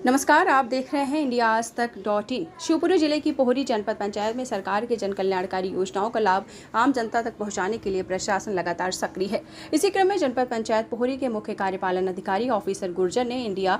नमस्कार, आप देख रहे हैं इंडिया आज तक .in। शिवपुरी जिले की पोहरी जनपद पंचायत में सरकार के जन कल्याणकारी योजनाओं का लाभ आम जनता तक पहुंचाने के लिए प्रशासन लगातार सक्रिय है। इसी क्रम में जनपद पंचायत पोहरी के मुख्य कार्यपालन अधिकारी ऑफिसर गुर्जर ने इंडिया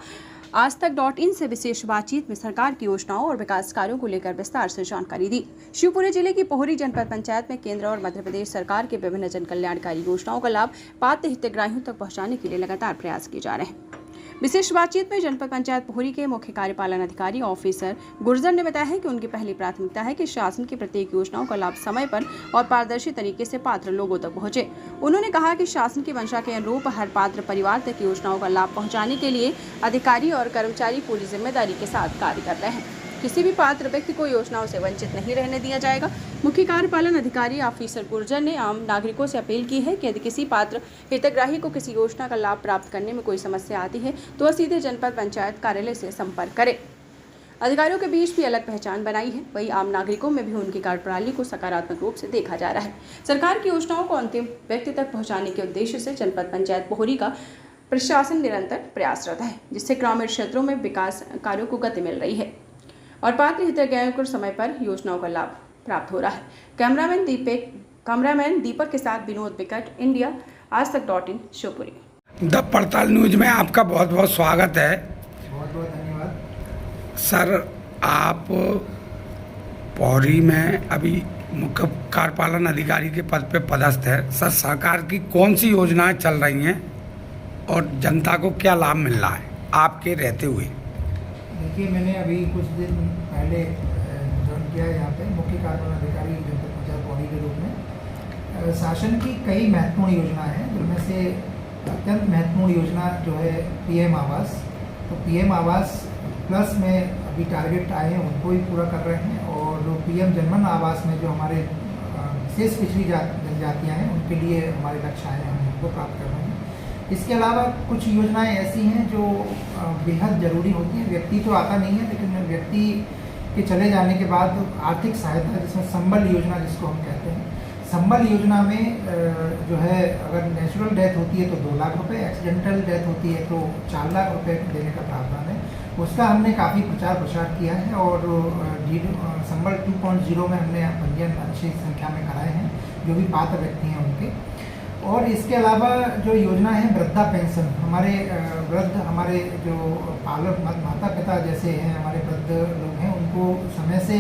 आज तक .in से विशेष बातचीत में सरकार की योजनाओं और विकास कार्यों को लेकर विस्तार से जानकारी दी। शिवपुरी जिले की पोहरी जनपद पंचायत में केंद्र और मध्य प्रदेश सरकार के विभिन्न जन कल्याणकारी योजनाओं का लाभ पात्र हितग्राहियों तक पहुंचाने के लिए लगातार प्रयास किए जा रहे हैं। विशेष बातचीत में जनपद पंचायत पोहरी के मुख्य कार्यपालन अधिकारी ऑफिसर गुर्जर ने बताया है कि उनकी पहली प्राथमिकता है कि शासन की प्रत्येक योजनाओं का लाभ समय पर और पारदर्शी तरीके से पात्र लोगों तक पहुंचे। उन्होंने कहा कि शासन की मंशा के अनुरूप हर पात्र परिवार तक योजनाओं का लाभ पहुंचाने के लिए अधिकारी और कर्मचारी पूरी जिम्मेदारी के साथ कार्य कर रहे हैं। किसी भी पात्र व्यक्ति को योजनाओं से वंचित नहीं रहने दिया जाएगा। मुख्य कार्यपालन अधिकारी ऑफिसर गुर्जर ने आम नागरिकों से अपील की है कि यदि किसी पात्र हितग्राही को किसी योजना का लाभ प्राप्त करने में कोई समस्या आती है तो वह सीधे जनपद पंचायत कार्यालय से संपर्क करे। अधिकारियों के बीच भी अलग पहचान बनाई है, वही आम नागरिकों में भी उनकी कार्यप्रणाली को सकारात्मक रूप से देखा जा रहा है। सरकार की योजनाओं को अंतिम व्यक्ति तक पहुँचाने के उद्देश्य से जनपद पंचायत पोहरी का प्रशासन निरंतर प्रयासरत है, जिससे ग्रामीण क्षेत्रों में विकास कार्यों को गति मिल रही है और पात्र हितग्राहियों को समय पर योजनाओं का लाभ प्राप्त हो रहा है। कैमरामैन दीपक के साथ विनोद विकट, इंडिया आज तक .in शिवपुरी। द पड़ताल न्यूज में आपका बहुत बहुत स्वागत है। बहुत बहुत धन्यवाद सर, आप पोहरी में अभी मुख्य कार्यपालन अधिकारी के पद पे पदस्थ है। सर, सरकार की कौन सी योजनाएं चल रही हैं और जनता को क्या लाभ मिल रहा है आपके रहते हुए? देखिए, मैंने अभी कुछ दिन पहले ज्वाइन किया है यहाँ पे मुख्य कार्यपालन अधिकारी जनपद पंचायत पोहरी के रूप में। शासन की कई महत्वपूर्ण योजनाएं हैं, जिनमें से अत्यंत महत्वपूर्ण योजना जो है PM आवास। तो PM आवास प्लस में अभी टारगेट आए हैं, उनको भी पूरा कर रहे हैं। और PM जनमन आवास में जो हमारे विशेष पिछड़ी जनजातियाँ हैं, उनके लिए हमारे लक्ष्य आए हैं, हम उनको प्राप्त कर रहे हैं। इसके अलावा कुछ योजनाएं ऐसी हैं जो बेहद ज़रूरी होती हैं। व्यक्ति तो आता नहीं है, लेकिन व्यक्ति के चले जाने के बाद आर्थिक सहायता, जिसमें संबल योजना जिसको हम कहते हैं, संबल योजना में जो है अगर नेचुरल डेथ होती है तो 2 लाख रुपए, एक्सीडेंटल डेथ होती है तो 4 लाख रुपए देने का प्रावधान है। उसका हमने काफ़ी प्रचार किया है और संबल 2.0 में हमने पंजीयन अच्छी संख्या में कराए हैं, जो भी पात्र व्यक्ति हैं उनके। और इसके अलावा जो योजना है वृद्धा पेंशन, हमारे वृद्ध, हमारे जो पालक माता पिता जैसे हैं, हमारे वृद्ध लोग हैं, उनको समय से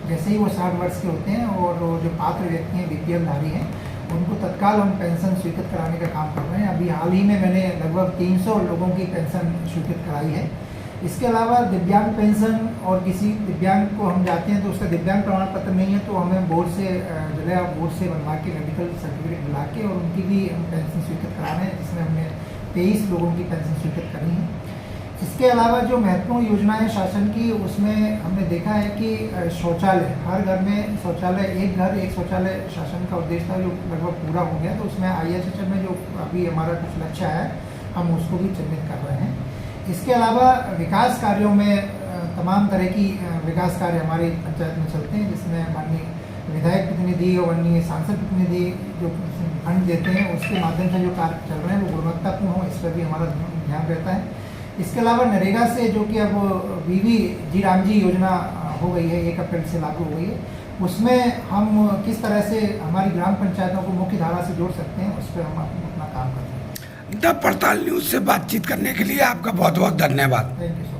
जैसे ही वो 60 वर्ष के होते हैं और जो पात्र व्यक्ति हैं BPL धारी हैं, उनको तत्काल हम पेंशन स्वीकृत कराने का काम कर रहे हैं। अभी हाल ही में मैंने लगभग 300 लोगों की पेंशन स्वीकृत कराई है। इसके अलावा दिव्यांग पेंशन, और किसी दिव्यांग को हम जाते हैं तो उसका दिव्यांग प्रमाण पत्र नहीं है तो हमें बोर्ड से जिला बोर्ड से बनवा के मेडिकल सर्टिफिकेट दिला के और उनकी भी हम पेंशन स्वीकृत करा रहे हैं, जिसमें हमने 23 लोगों की पेंशन स्वीकृत करी है। इसके अलावा जो महत्वपूर्ण योजना है शासन की, उसमें हमने देखा है कि शौचालय, हर घर में शौचालय, एक घर एक शौचालय शासन का उद्देश्य था, जो लगभग पूरा हो गया। तो उसमें ISHR में जो अभी हमारा कुछ लक्ष्य है, हम उसको भी चिन्हित कर रहे हैं। इसके अलावा विकास कार्यों में तमाम तरह की विकास कार्य हमारी पंचायत में चलते हैं, जिसमें माननीय विधायक प्रतिनिधि और माननीय सांसद प्रतिनिधि जो फंड देते हैं, उसके माध्यम से जो कार्य चल रहे हैं वो गुणवत्तापूर्ण हो, इस पर भी हमारा ध्यान रहता है। इसके अलावा नरेगा से, जो कि अब BBG रामजी योजना हो गई है, 1 अप्रैल से लागू हो गई है, उसमें हम किस तरह से हमारी ग्राम पंचायतों को मुख्य धारा से जोड़ सकते हैं, उस पर हम अपना काम करते हैं। द पड़ताल न्यूज से बातचीत करने के लिए आपका बहुत बहुत धन्यवाद। Thank you.